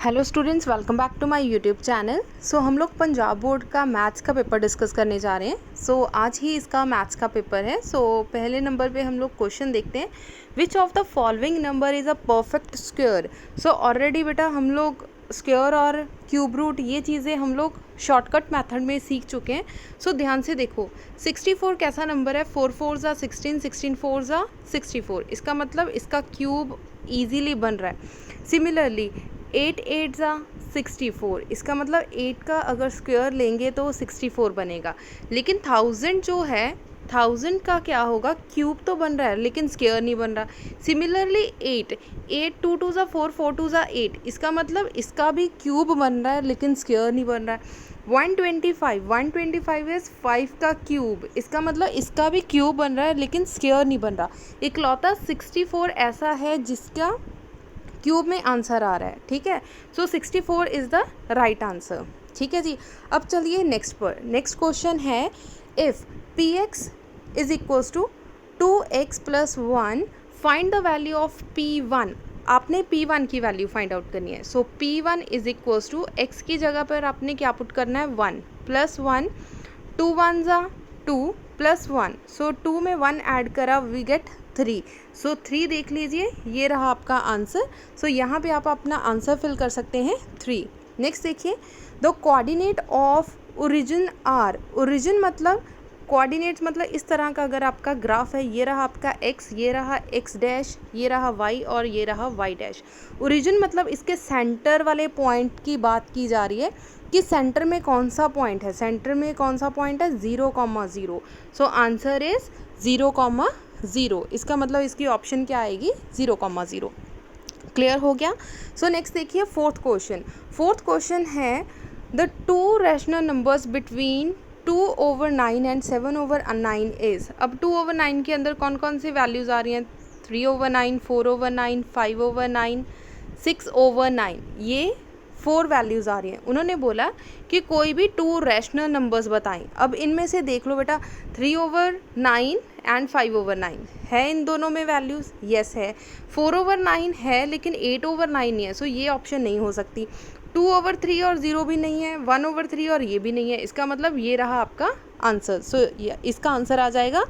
Hello students, welcome back to my YouTube channel. हम लोग Punjab board का मैथ्स का पेपर डिस्कस करने जा रहे हैं। आज ही इसका मैथ्स का पेपर है। पहले नंबर पे हम लोग क्वेश्चन देखते हैं, which of the following number is a perfect square. Already बेटा हम लोग स्क्वायर और क्यूब रूट ये चीज़ें हम लोग शॉर्टकट मेथड में सीख चुके हैं। ध्यान से देखो, 64 कैसा नंबर है, 4 4 ज़ा 16, 16 4 ज़ा 64। इसका मतलब इसका क्यूब ईजीली बन रहा है। सिमिलरली 8 8 ज़ा 64, इसका मतलब 8 का अगर स्क्वायर लेंगे तो 64 बनेगा। लेकिन 1000 जो है, 1000 का क्या होगा, क्यूब तो बन रहा है लेकिन स्क्वायर नहीं बन रहा। सिमिलरली 8 8 2 2 ज़ा 4 4 2 ज़ा 8, इसका मतलब इसका भी क्यूब बन रहा है लेकिन स्क्वायर नहीं बन रहा है। 125 इज़ 5 का क्यूब, इसका मतलब इसका भी क्यूब बन रहा है लेकिन स्क्वायर नहीं बन रहा। इकलौता 64 ऐसा है जिसका क्यूब में आंसर आ रहा है। ठीक है, 64 इज़ द राइट आंसर। ठीक है जी। अब चलिए नेक्स्ट क्वेश्चन है, if P X is equals to 2x + 1 find the value of P1। आपने P1 की वैल्यू फाइंड आउट करनी है। P1 is equals to x की जगह पर आपने क्या पुट करना है, 1 + 1, 2 1 ज़ा 2 + 1, 2 में 1 ऐड करा, वी गेट 3। 3 देख लीजिए, ये रहा आपका आंसर। यहाँ पे आप अपना आंसर फिल कर सकते हैं 3। नेक्स्ट देखिए, the coordinate of origin are. Origin मतलब कोऑर्डिनेट्स मतलब इस तरह का अगर आपका ग्राफ है, ये रहा आपका x, ये रहा x डैश, ये रहा y और ये रहा y डैश। ओरिजिन मतलब इसके सेंटर वाले पॉइंट की बात की जा रही है कि सेंटर में कौन सा पॉइंट है, सेंटर में कौन सा पॉइंट है, 0,0। Answer is 0,0। इसका मतलब इसकी ऑप्शन क्या आएगी, 0,0। क्लियर हो गया। नेक्स्ट देखिए फोर्थ क्वेश्चन है, the two rational numbers between 2/9 and 7/9 is. अब 2/9 के अंदर कौन कौन सी वैल्यूज़ आ रही हैं, 3/9, 4/9, 5/9, 6/9, ये 4 वैल्यूज़ आ रही हैं। उन्होंने बोला कि कोई भी 2 रैशनल नंबर्स बताएं। अब इनमें से देख लो बेटा, 3/9 एंड 5/9 है, इन दोनों में वैल्यूज़ यस है। 4/9 है लेकिन 8/9 नहीं है, ये ऑप्शन नहीं हो सकती। 2/3 और 0 भी नहीं है, 1/3 और ये भी नहीं है। इसका मतलब ये रहा आपका आंसर। इसका आंसर आ जाएगा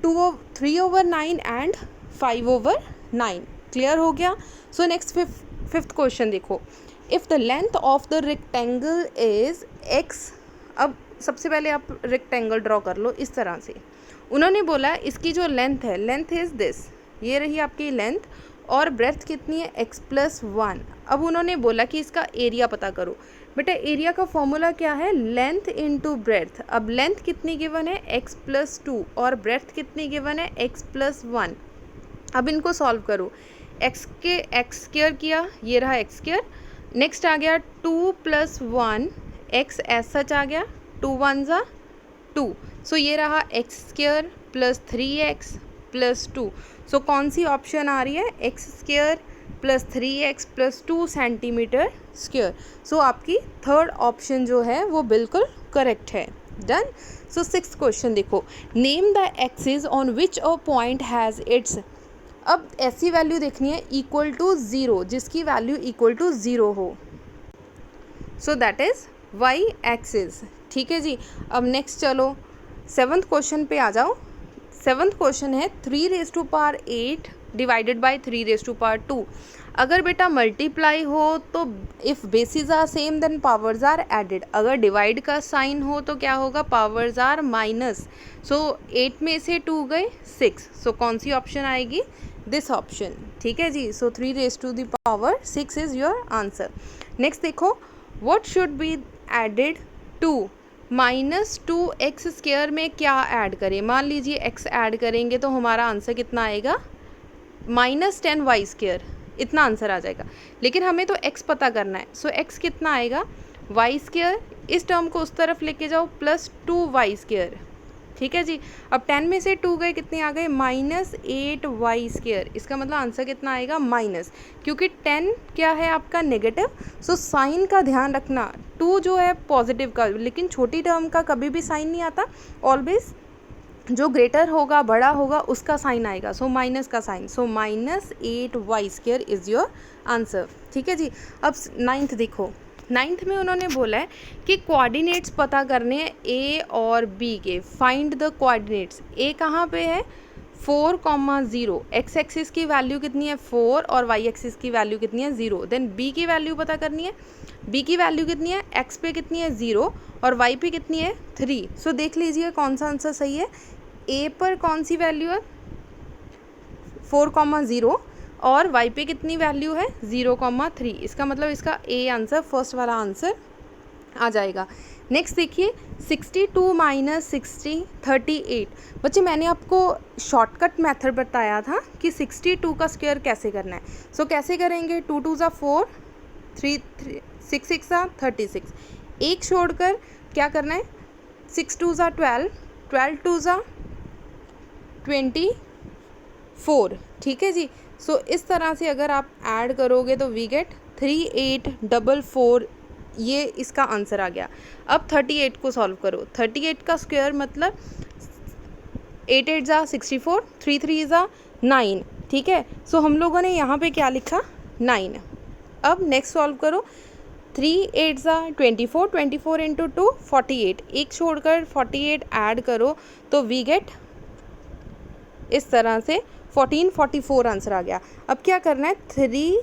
3/9 एंड 5/9। क्लियर हो गया। नेक्स्ट फिफ्थ क्वेश्चन देखो, if the length of the rectangle is x। अब सबसे पहले आप रेक्टेंगल ड्रॉ कर लो इस तरह से। उन्होंने बोला इसकी जो लेंथ है, लेंथ इज़ दिस, ये रही आपकी लेंथ, और ब्रेथ कितनी है, x + 1। अब उन्होंने बोला कि इसका एरिया पता करो। बेटा एरिया का फॉर्मूला क्या है, लेंथ इंटू ब्रेथ। अब लेंथ कितनी गिवन है, x + 2, और ब्रेथ कितनी गिवन है, x + 1। अब इनको सॉल्व करो, x स्क्वायर किया, ये रहा x²। नेक्स्ट आ गया 2 + 1, x एज सच आ गया, 2 1 ज़ा 2। ये रहा x² + 3x + 2। कौन सी ऑप्शन आ रही है, x² + 3x + 2 cm²। आपकी थर्ड ऑप्शन जो है वो बिल्कुल करेक्ट है। डन। सिक्स्थ क्वेश्चन देखो, name the axis on which a point has its. अब ऐसी वैल्यू देखनी है इक्वल टू 0, जिसकी वैल्यू इक्वल टू 0 हो। That is y axis. ठीक है जी। अब नेक्स्ट चलो 7th क्वेश्चन पे आ जाओ। 7th क्वेश्चन है 3⁸ डिवाइडेड बाई 3⁻²। अगर बेटा मल्टीप्लाई हो तो if bases are same then powers are added. अगर डिवाइड का साइन हो तो क्या होगा, पावर्स आर माइनस। 8 में से 2 गए 6। कौन सी ऑप्शन आएगी, दिस ऑप्शन। ठीक है जी। 3⁻6 इज़ योर आंसर। नेक्स्ट देखो, what should be added to -2x² में क्या ऐड करें। मान लीजिए x ऐड करेंगे तो हमारा आंसर कितना आएगा, -10y²। इतना आंसर आ जाएगा। लेकिन हमें तो x पता करना है। x कितना आएगा, y²। इस टर्म को उस तरफ लेके जाओ, +2y²। ठीक है जी। अब 10 में से 2 गए, कितने आ गए, -8y²। इसका मतलब आंसर कितना आएगा, माइनस, क्योंकि 10 क्या है आपका नेगेटिव। साइन का ध्यान रखना, 2 जो है पॉजिटिव का, लेकिन छोटी टर्म का कभी भी साइन नहीं आता, ऑलवेज जो ग्रेटर होगा, बड़ा होगा, उसका साइन आएगा, सो माइनस का sign, so -8y² is your answer. ठीक है जी। अब 9th देखो, 9th में उन्होंने बोला है कि कोऑर्डिनेट्स पता करने हैं ए और बी के। Find the coordinates. ए कहाँ पे है? 4,0। एक्स एक्सिस की वैल्यू कितनी है? 4 और वाई एक्सिस की वैल्यू कितनी है? 0। देन बी की वैल्यू पता करनी है। बी की वैल्यू कितनी है? एक्स पे कितनी है? 0 और वाई पे कितनी है? 3। सो देख लीजिए कौन सा आंसर सही है। ए पर कौन सी वैल्यू है? 4,0 और वाई पे कितनी वैल्यू है? 0,3। इसका मतलब इसका ए आंसर, फर्स्ट वाला आंसर आ जाएगा। नेक्स्ट देखिए, 62 - 60 38। बच्चे मैंने आपको शॉर्टकट मेथड बताया था कि 62 का स्क्वायर कैसे करना है। सो कैसे करेंगे? 2 2 ज़ा 4, 3 6 6 ज़ा 36। एक छोड़कर क्या करना है? 6 2 ज़ा 12, 12 2 ज़ा 24। ठीक है जी। सो इस तरह से अगर आप ऐड करोगे तो वी गेट 3844। ये इसका आंसर आ गया। अब 38 को सॉल्व करो। 38 का स्क्वायर मतलब 8 8 ज़ा 64, 3 3 ज़ा 9। ठीक है। सो हम लोगों ने यहाँ पे क्या लिखा? 9। अब नेक्स्ट सॉल्व करो। 3 8 ज़ा 24, 24 इंटू 2 48। एक छोड़कर 48 ऐड करो तो वी गेट इस तरह से 1444 आंसर आ गया। अब क्या करना है? 3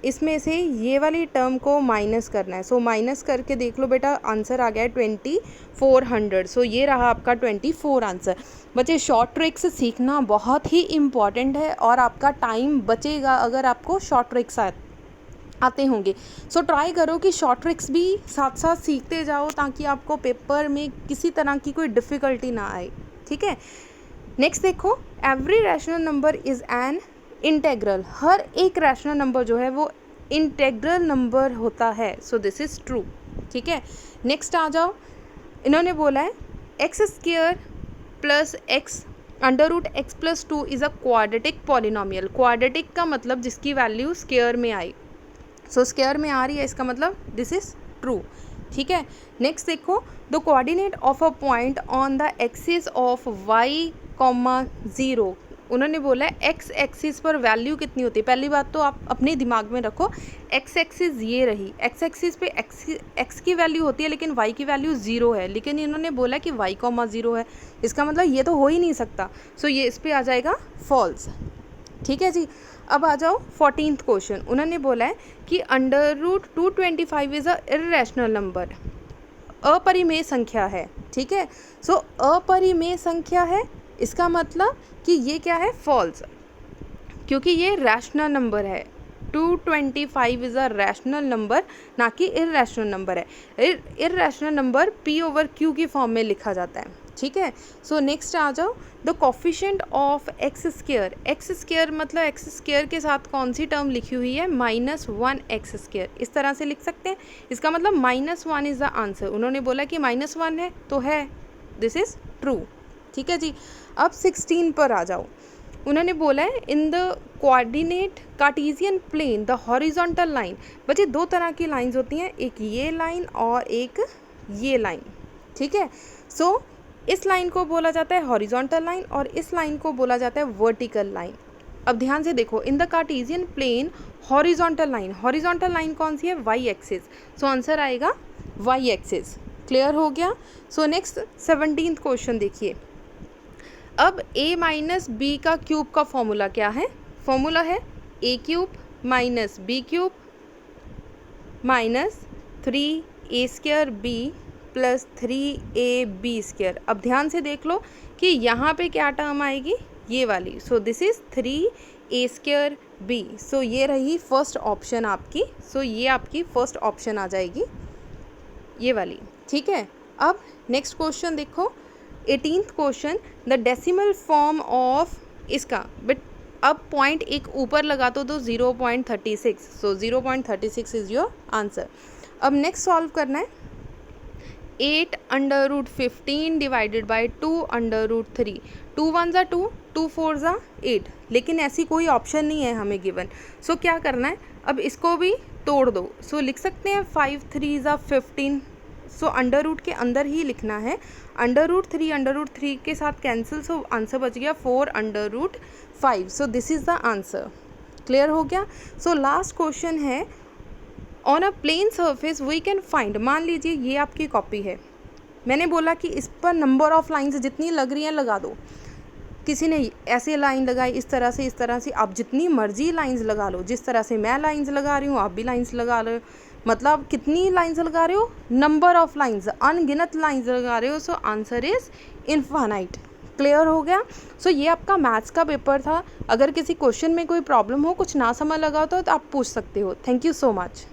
इसमें से ये वाली टर्म को माइनस करना है। सो माइनस करके देख लो बेटा, आंसर आ गया है 2400। सो ये रहा आपका 24 आंसर। बच्चे शॉर्ट ट्रिक्स सीखना बहुत ही इम्पॉर्टेंट है और आपका टाइम बचेगा अगर आपको शॉर्ट ट्रिक्स आते होंगे। सो ट्राई करो कि शॉर्ट ट्रिक्स भी साथ साथ सीखते जाओ ताकि आपको पेपर में किसी तरह की कोई डिफ़िकल्टी ना आए। ठीक है। नेक्स्ट देखो, every rational number is an integral. हर एक रैशनल नंबर जो है वो इंटेग्रल नंबर होता है। सो दिस इज़ ट्रू। ठीक है। नेक्स्ट आ जाओ, इन्होंने बोला है x² plus x √x+2 is a quadratic polynomial. Quadratic का मतलब जिसकी वैल्यू स्क्वायर में आई। सो स्क्वायर में आ रही है, इसका मतलब दिस इज़ ट्रू। ठीक है। नेक्स्ट देखो, the coordinate of a point on the axis of y, 0। उन्होंने बोला है एक्स एक्सिस पर वैल्यू कितनी होती है। पहली बात तो आप अपने दिमाग में रखो, एक्स एक्सिस ये रही, एक्स एक्सिस पे एक्स की वैल्यू होती है लेकिन वाई की वैल्यू 0 है, लेकिन इन्होंने बोला कि y, 0 है। इसका मतलब ये तो हो ही नहीं सकता। सो ये इस पर आ जाएगा फॉल्स। ठीक है जी। अब आ जाओ 14th क्वेश्चन। उन्होंने बोला है कि √225 इज़ अ इर्रेशनल नंबर। अपरिमेय संख्या है। ठीक है। सो अपरिमेय संख्या है, इसका मतलब कि ये क्या है? फॉल्स, क्योंकि ये रैशनल नंबर है। 225 इज़ अ रैशनल नंबर, ना कि इर्रेशनल नंबर है। इर्रेशनल नंबर P/Q की फॉर्म में लिखा जाता है। ठीक है। सो नेक्स्ट आ जाओ, the coefficient of x²। x² मतलब x² के साथ कौन सी टर्म लिखी हुई है? -1x²। इस तरह से लिख सकते हैं। इसका मतलब -1 इज़ द आंसर। उन्होंने बोला कि -1 है तो है, दिस इज़ ट्रू। ठीक है जी। अब 16 पर आ जाओ। उन्होंने बोला है in the coordinate Cartesian plane the horizontal line. बच्चे दो तरह की लाइंस होती हैं, एक ये लाइन और एक ये लाइन। ठीक है। सो इस लाइन को बोला जाता है हॉरिजॉन्टल लाइन और इस लाइन को बोला जाता है वर्टिकल लाइन। अब ध्यान से देखो, in the Cartesian plane horizontal line कौन सी है? Y axis. सो आंसर आएगा वाई एक्सिस। क्लियर हो गया। सो नेक्स्ट 17th क्वेश्चन देखिए। अब a - b का क्यूब का फॉर्मूला क्या है? फॉर्मूला है a³ - b³ - 3a²b + 3ab²। अब ध्यान से देख लो कि यहाँ पे क्या टर्म आएगी? ये वाली। सो दिस इज़ 3a²b। सो ये रही फर्स्ट ऑप्शन आपकी। सो ये आपकी फर्स्ट ऑप्शन आ जाएगी, ये वाली। ठीक है। अब नेक्स्ट क्वेश्चन देखो, 18th question, the decimal form of इसका। बट अब पॉइंट एक ऊपर लगा तो 0.36। सो 0.36 इज़ योर आंसर। अब नेक्स्ट सॉल्व करना है 8√15 डिवाइडेड बाई 2√3। 2 1 ज़ा 2, 2 4 ज़ा 8, लेकिन ऐसी कोई ऑप्शन नहीं है हमें गिवन। सो क्या करना है? अब इसको भी तोड़ दो। सो लिख सकते हैं 5 3 ज़ा 15। सो अंडर रूट के अंदर ही लिखना है। अंडर रूट थ्री के साथ कैंसिल, सो आंसर बच गया 4√5। So this is the answer. Clear हो गया। सो लास्ट क्वेश्चन है, on a plane surface we can find, मान लीजिए ये आपकी कॉपी है, मैंने बोला कि इस पर नंबर ऑफ लाइन्स जितनी लग रही हैं लगा दो। किसी ने ऐसे लाइन लगाई, इस तरह से, आप जितनी मर्जी लाइंस लगा लो। जिस तरह से मैं लाइंस लगा रही हूँ आप भी लाइंस लगा लो। मतलब कितनी लाइंस लगा रहे हो, नंबर ऑफ लाइंस, अनगिनत लाइंस लगा रहे हो। So answer is infinite. Clear हो गया। सो ये आपका मैथ्स का पेपर था। अगर किसी क्वेश्चन में कोई प्रॉब्लम हो, कुछ ना समझ लगा तो आप पूछ सकते हो। Thank you so much.